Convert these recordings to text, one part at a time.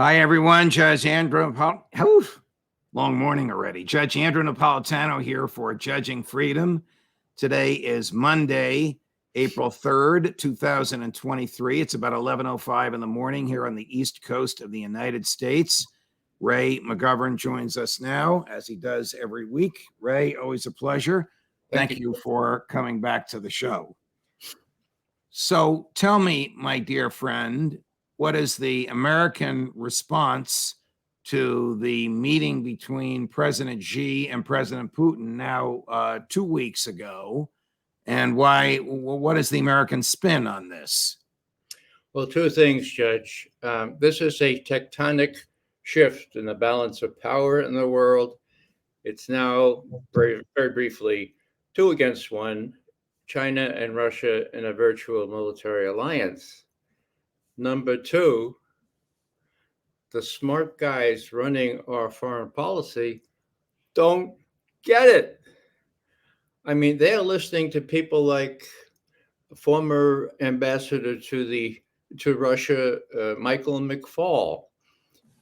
Hi, everyone. Judge Andrew, long morning already. Judge Andrew Napolitano here for Judging Freedom. Today is Monday, April 3rd, 2023. It's about 11:05 in the morning here on the East Coast of the United States. Ray McGovern joins us now, as he does every week. Ray, always a pleasure. Thank you for coming back to the show. So tell me, my dear friend, what is the American response to the meeting between President Xi and President Putin now 2 weeks ago? And what is the American spin on this? Well, two things, Judge. This is a tectonic shift in the balance of power in the world. It's now, very, very briefly, 2 against 1, China and Russia in a virtual military alliance. Number two, the smart guys running our foreign policy don't get it. I mean, they're listening to people like former ambassador to Russia, Michael McFaul.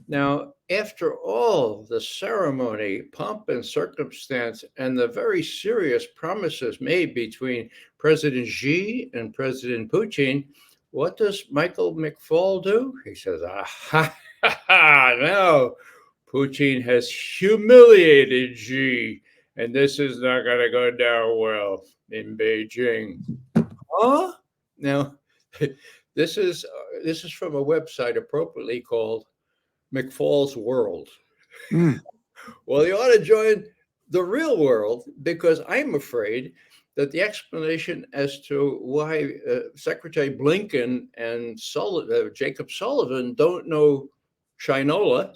Now, after all the ceremony, pomp and circumstance, and the very serious promises made between President Xi and President Putin, what does Michael McFaul do? He says, no, Putin has humiliated Xi, and this is not going to go down well in Beijing. Huh? Now, this is from a website appropriately called McFaul's World. Well, you ought to join the real world, because I'm afraid that the explanation as to why Secretary Blinken and Jacob Sullivan don't know Shinola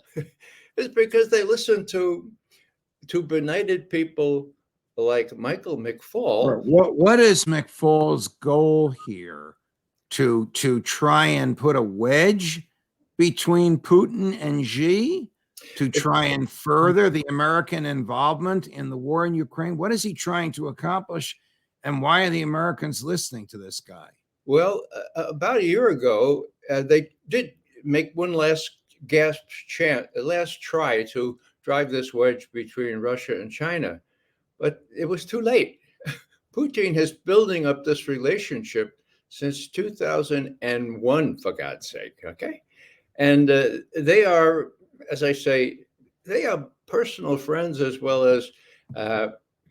is because they listen to benighted people like Michael McFaul. What is McFaul's goal here? To try and put a wedge between Putin and Xi, to try and further the American involvement in the war in Ukraine? What is he trying to accomplish, and why are the Americans listening to this guy? Well, about a year ago, they did make one last try to drive this wedge between Russia and China, but it was too late. Putin is building up this relationship since 2001, for God's sake, okay? And they are, as I say, they are personal friends as well as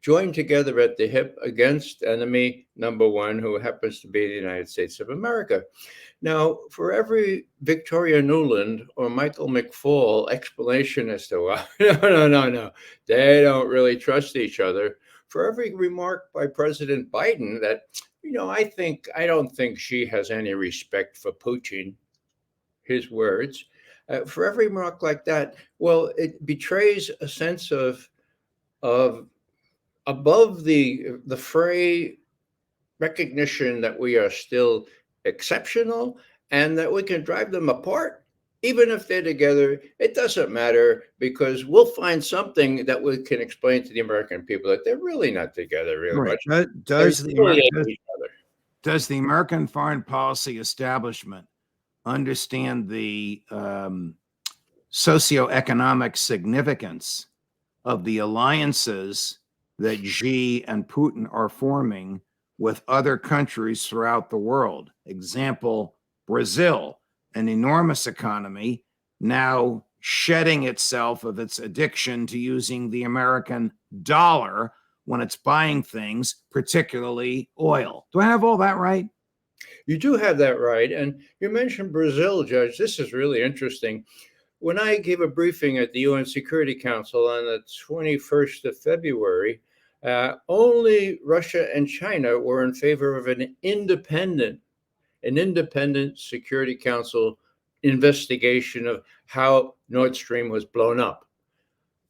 joined together at the hip against enemy number one, who happens to be the United States of America. Now, for every Victoria Nuland or Michael McFaul explanation as to, well, no, they don't really trust each other, for every remark by President Biden that, I don't think she has any respect for Putin, his words, for every remark like that, well, it betrays a sense of above the fray recognition that we are still exceptional and that we can drive them apart. Even if they're together, it doesn't matter, because we'll find something that we can explain to the American people that they're really not together really much. Does the American foreign policy establishment understand the socioeconomic significance of the alliances that Xi and Putin are forming with other countries throughout the world? Example, Brazil, an enormous economy, now shedding itself of its addiction to using the American dollar when it's buying things, particularly oil. Do I have all that right? You do have that right. And you mentioned Brazil, Judge. This is really interesting. When I gave a briefing at the UN Security Council on the 21st of February, only Russia and China were in favor of an independent Security Council investigation of how Nord Stream was blown up.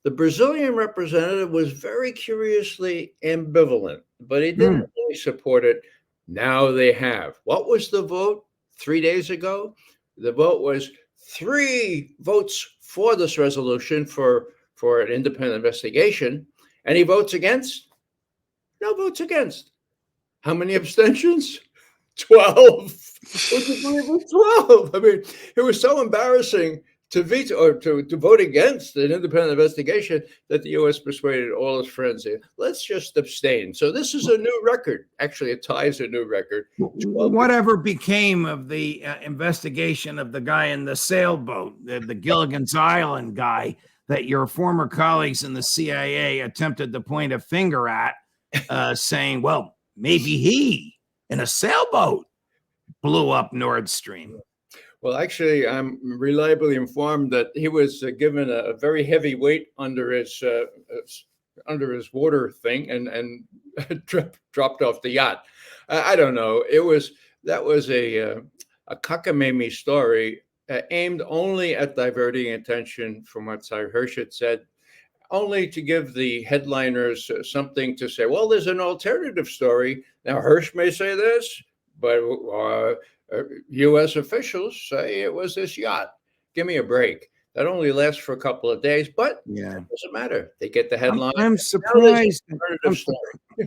The Brazilian representative was very curiously ambivalent, but he didn't really support it. Now they have. What was the vote 3 days ago? The vote was 3 votes for this resolution for an independent investigation. Any votes against? No votes against. How many abstentions? 12. Would you believe it? 12. I mean, it was so embarrassing to veto or to vote against an independent investigation that the U.S. persuaded all his friends here. Let's just abstain. So this is a new record. Actually, it ties a new record. Whatever became of the investigation of the guy in the sailboat, the Gilligan's Island guy that your former colleagues in the CIA attempted to point a finger at, saying, well, maybe he in a sailboat blew up Nord Stream. Well, actually, I'm reliably informed that he was given a very heavy weight under his water thing and dropped off the yacht. I don't know. That was a cockamamie story aimed only at diverting attention from what Sy Hersh had said, only to give the headliners something to say. Well, there's an alternative story. Now, Hersh may say this, but U.S. officials say it was this yacht. Give me a break. That only lasts for a couple of days, but it doesn't matter. They get the headline. I'm surprised.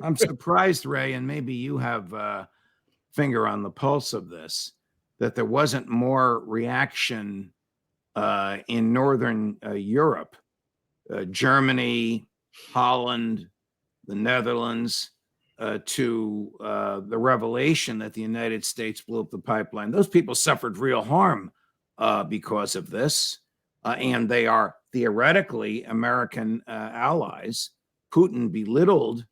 I'm surprised, Ray, and maybe you have a finger on the pulse of this, that there wasn't more reaction in Northern Europe, Germany, Holland, the Netherlands, to the revelation that the United States blew up the pipeline. Those people suffered real harm because of this, and they are theoretically American allies. Putin belittled,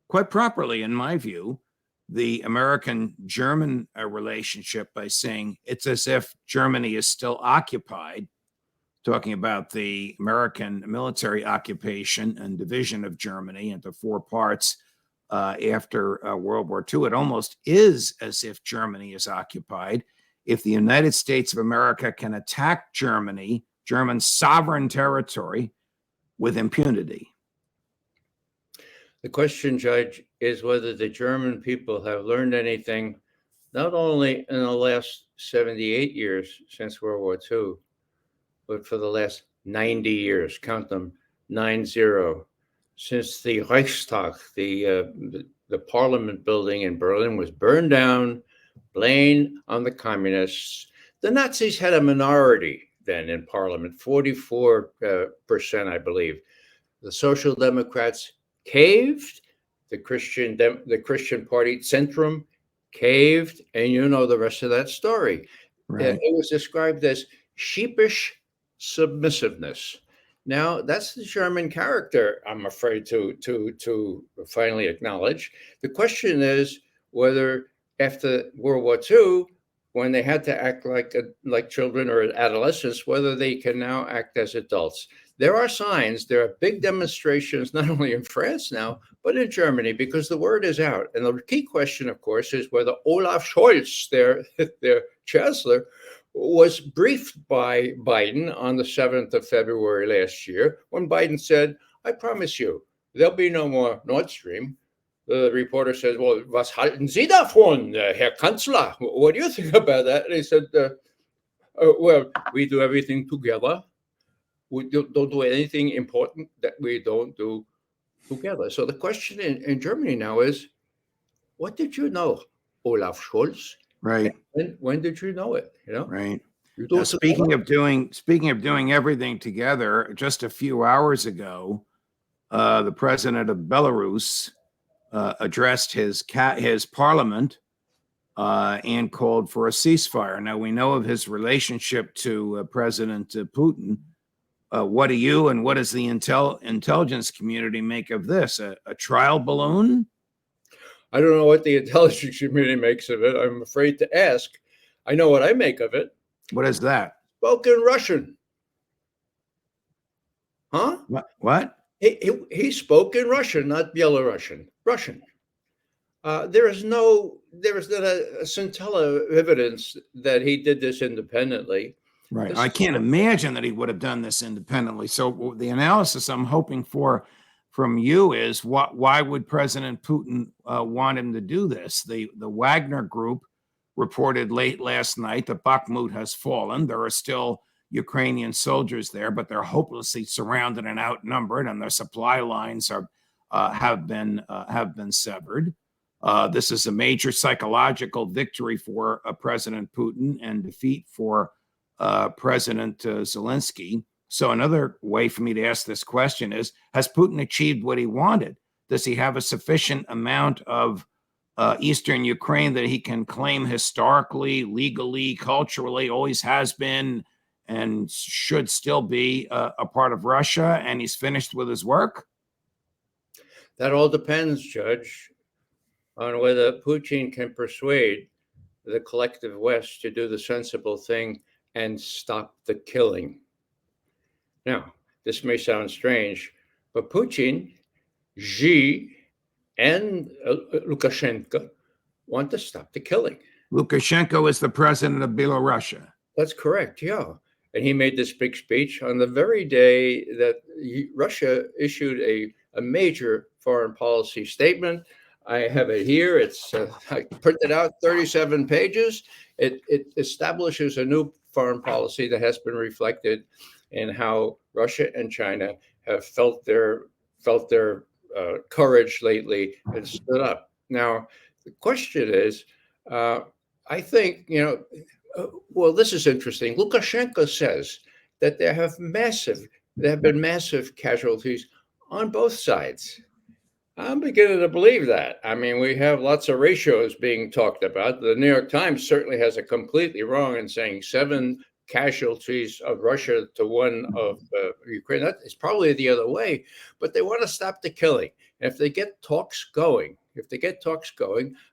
quite properly in my view, the American-German relationship by saying it's as if Germany is still occupied, talking about the American military occupation and division of Germany into four parts after World War II. It almost is as if Germany is occupied. If the United States of America can attack Germany, German sovereign territory, with impunity. The question, Judge, is whether the German people have learned anything, not only in the last 78 years since World War II, but for the last 90 years, count them, 90, since the Reichstag, the parliament building in Berlin, was burned down, blamed on the communists. The Nazis had a minority then in parliament, 44%, I believe. The Social Democrats caved, the Christian party, Centrum, caved, and you know the rest of that story. Right. It was described as sheepish submissiveness. Now, that's the German character, I'm afraid to finally acknowledge. The question is whether after World War II, when they had to act like children or adolescents, whether they can now act as adults. There are signs, there are big demonstrations, not only in France now, but in Germany, because the word is out. And the key question, of course, is whether Olaf Scholz, their chancellor, was briefed by Biden on the 7th of February last year, when Biden said, I promise you, there'll be no more Nord Stream. The reporter says, well, was halten Sie davon, Herr Kanzler? What do you think about that? And he said, well, we do everything together. We don't do anything important that we don't do together. So the question in Germany now is, what did you know, Olaf Scholz? Right. When did you know it? You know. Right. Now, speaking of doing everything together, just a few hours ago, the president of Belarus addressed his parliament and called for a ceasefire. Now, we know of his relationship to President Putin. What do you and what does the intelligence community make of this? A trial balloon? I don't know what the intelligence community makes of it. I'm afraid to ask. I know what I make of it. What is that? Spoken Russian. Huh? What? He spoke in Russian, not Belarusian. Russian. There is not a scintilla of evidence that he did this independently. Right. I can't imagine that he would have done this independently. So the analysis I'm hoping for from you is why would President Putin want him to do this? The Wagner Group reported late last night that Bakhmut has fallen. There are still Ukrainian soldiers there, but they're hopelessly surrounded and outnumbered, and their supply lines have been severed. This is a major psychological victory for President Putin and defeat for President Zelensky. So another way for me to ask this question is, has Putin achieved what he wanted? Does he have a sufficient amount of Eastern Ukraine that he can claim historically, legally, culturally, always has been, and should still be a part of Russia, and he's finished with his work? That all depends, Judge, on whether Putin can persuade the collective West to do the sensible thing and stop the killing. Now, this may sound strange, but Putin, Xi, and Lukashenko want to stop the killing. Lukashenko is the president of Belarus. That's correct, yeah. And he made this big speech on the very day that Russia issued a major foreign policy statement. I have it here. It's I printed out 37 pages. It establishes a new foreign policy that has been reflected in how Russia and China have felt their courage lately and stood up. Now, the question is, I think, well, this is interesting. Lukashenko says that there have been massive casualties on both sides. I'm beginning to believe that. I mean, we have lots of ratios being talked about. The New York Times certainly has it completely wrong in saying 7 casualties of Russia to 1 of Ukraine. That is probably the other way, but they want to stop the killing. And if they get talks going,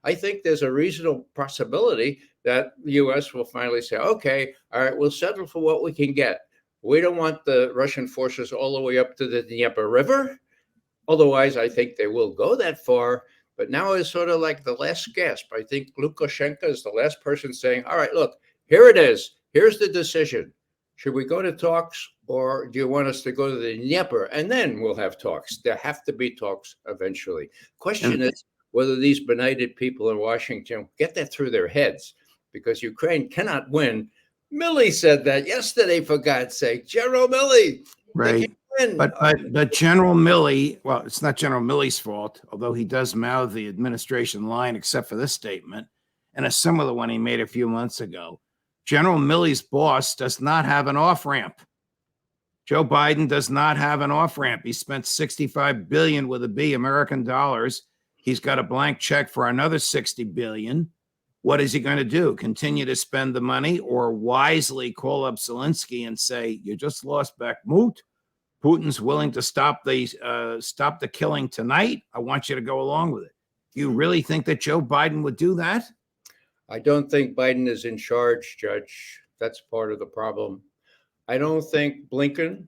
I think there's a reasonable possibility that the U.S. will finally say, okay, all right, we'll settle for what we can get. We don't want the Russian forces all the way up to the Dnieper River. Otherwise, I think they will go that far. But now is sort of like the last gasp. I think Lukashenko is the last person saying, all right, look, here it is. Here's the decision. Should we go to talks, or do you want us to go to the Dnieper? And then we'll have talks. There have to be talks eventually. Question is whether these benighted people in Washington get that through their heads, because Ukraine cannot win. Milley said that yesterday, for God's sake. General Milley. Right. But General Milley, well, it's not General Milley's fault, although he does mouth the administration line, except for this statement and a similar one he made a few months ago. General Milley's boss does not have an off-ramp. Joe Biden does not have an off-ramp. He spent $65 billion with a B American dollars. He's got a blank check for another $60 billion. What is he going to do? Continue to spend the money, or wisely call up Zelensky and say, you just lost Bakhmut. Putin's willing to stop the killing tonight. I want you to go along with it. Do you really think that Joe Biden would do that? I don't think Biden is in charge, Judge. That's part of the problem. I don't think Blinken.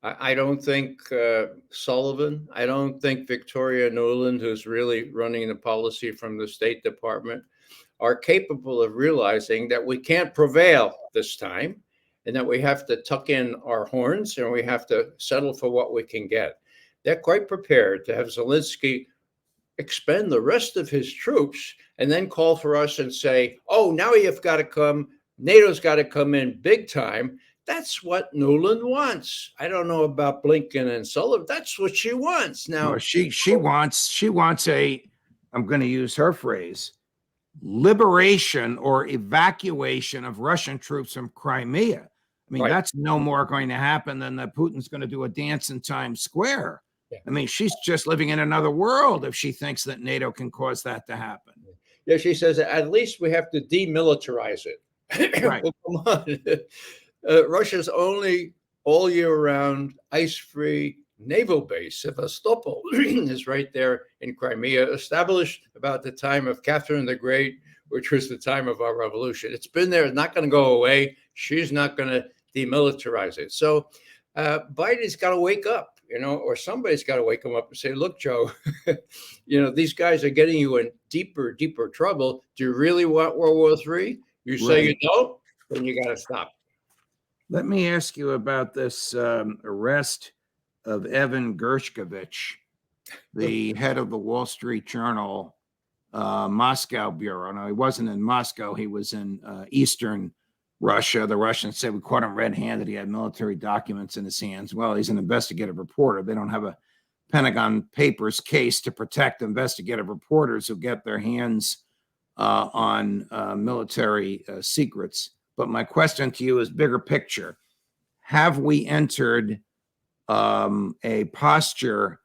I don't think Sullivan. I don't think Victoria Nuland, who's really running the policy from the State Department, are capable of realizing that we can't prevail this time, and that we have to tuck in our horns and we have to settle for what we can get. They're quite prepared to have Zelensky expend the rest of his troops and then call for us and say, oh, now you've got to come. NATO's got to come in big time. That's what Nuland wants. I don't know about Blinken and Sullivan. That's what she wants. Now, no, she wants a, I'm going to use her phrase, liberation or evacuation of Russian troops from Crimea. I mean, that's no more going to happen than that Putin's going to do a dance in Times Square. Yeah. I mean, she's just living in another world if she thinks that NATO can cause that to happen. Yeah, she says at least we have to demilitarize it. Right. Well, come on. Russia's only all year round ice-free naval base, Sevastopol, is right there in Crimea, established about the time of Catherine the Great, which was the time of our revolution. It's been there, it's not going to go away. She's not going to demilitarize it. So Biden's got to wake up, or somebody's got to wake him up and say, look, Joe, these guys are getting you in deeper, deeper trouble. Do you really want World War III? You say you don't, then you got to stop. Let me ask you about this arrest of Evan Gershkovich, the head of the Wall Street Journal Moscow bureau. Now, he wasn't in Moscow. He was in Eastern Russia. The Russians said we caught him red-handed. He had military documents in his hands. Well, he's an investigative reporter. They don't have a Pentagon Papers case to protect investigative reporters who get their hands on military secrets. But my question to you is bigger picture. Have we entered a posture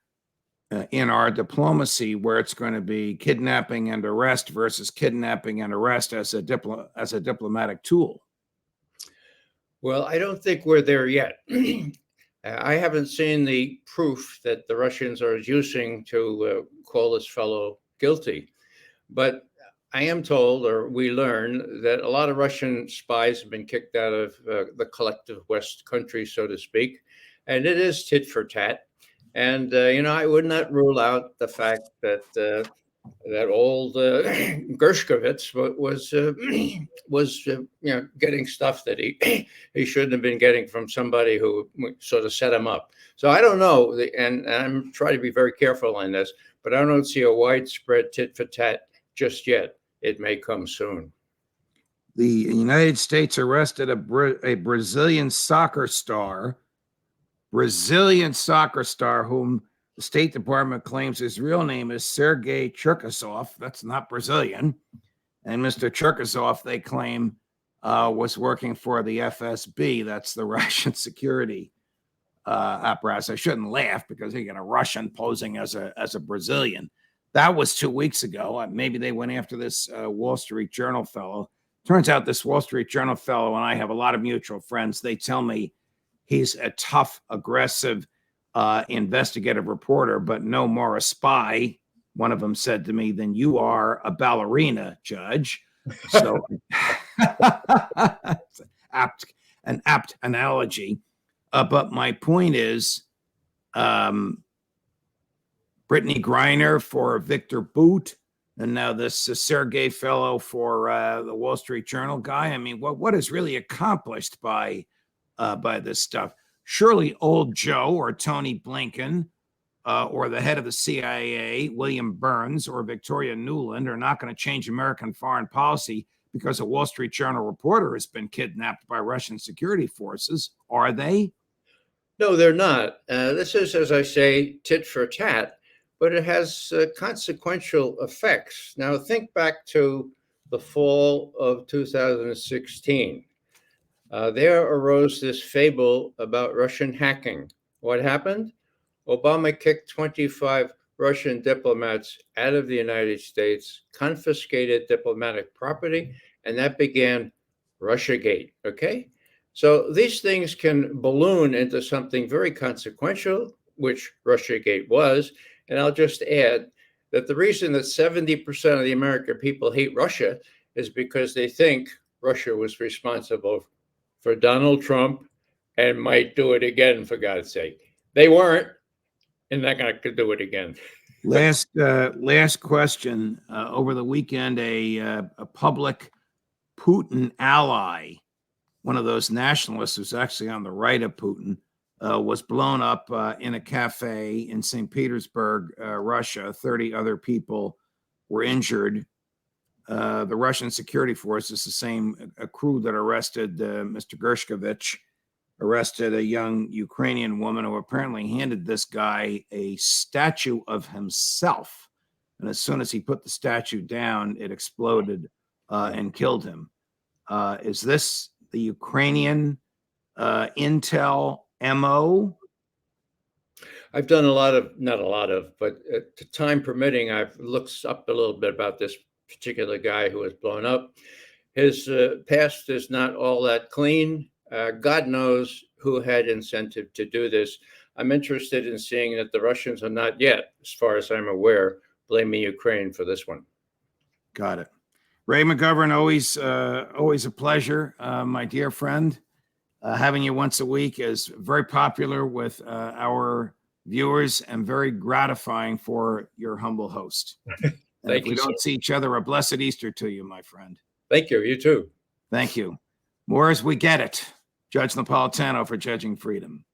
in our diplomacy where it's going to be kidnapping and arrest versus kidnapping and arrest as a diplomatic tool? Well, I don't think we're there yet. I haven't seen the proof that the Russians are using to call this fellow guilty. But I am told, or we learn, that a lot of Russian spies have been kicked out of the collective West country, so to speak. And it is tit for tat. And, I would not rule out the fact that that old Gershkovich was getting stuff that he shouldn't have been getting from somebody who sort of set him up. So I don't know, and I'm trying to be very careful on this, but I don't see a widespread tit for tat just yet. It may come soon. The United States arrested a Brazilian soccer star whom the State Department claims his real name is Sergei Cherkasov. That's not Brazilian. And Mr. Cherkasov, they claim, was working for the FSB. That's the Russian security apparatus. I shouldn't laugh because you got a Russian posing as a Brazilian. That was 2 weeks ago. Maybe they went after this Wall Street Journal fellow. Turns out this Wall Street Journal fellow and I have a lot of mutual friends. They tell me he's a tough, aggressive, investigative reporter, but no more a spy, one of them said to me, than you are a ballerina, Judge. So an apt analogy. But my point is, Brittany Griner for Victor Boot, and now this Sergei fellow for the Wall Street Journal guy. I mean, what is really accomplished by this stuff? Surely old Joe or Tony Blinken or the head of the CIA, William Burns or Victoria Nuland, are not going to change American foreign policy because a Wall Street Journal reporter has been kidnapped by Russian security forces, are they? No, they're not. This is, as I say, tit for tat, but it has consequential effects. Now, think back to the fall of 2016. There arose this fable about Russian hacking. What happened? Obama kicked 25 Russian diplomats out of the United States, confiscated diplomatic property, and that began Russiagate, okay? So these things can balloon into something very consequential, which Russiagate was. And I'll just add that the reason that 70% of the American people hate Russia is because they think Russia was responsible for Donald Trump and might do it again, for God's sake. They weren't, and they're not going to do it again. Last question. Over the weekend, a public Putin ally, one of those nationalists who's actually on the right of Putin, was blown up in a cafe in St. Petersburg, Russia. 30 other people were injured. The Russian security forces, the same crew that arrested Mr. Gershkovich, arrested a young Ukrainian woman who apparently handed this guy a statue of himself. And as soon as he put the statue down, it exploded and killed him. Is this the Ukrainian intel MO? I've done not a lot of, but time permitting, I've looked up a little bit about this particular guy who was blown up. His past is not all that clean. God knows who had incentive to do this. I'm interested in seeing that the Russians are not yet, as far as I'm aware, blaming Ukraine for this one. Got it. Ray McGovern, always a pleasure, my dear friend. Having you once a week is very popular with our viewers and very gratifying for your humble host. Thank if we don't see each other, a blessed Easter to you, my friend. Thank you. You too. Thank you. More as we get it. Judge Napolitano for Judging Freedom.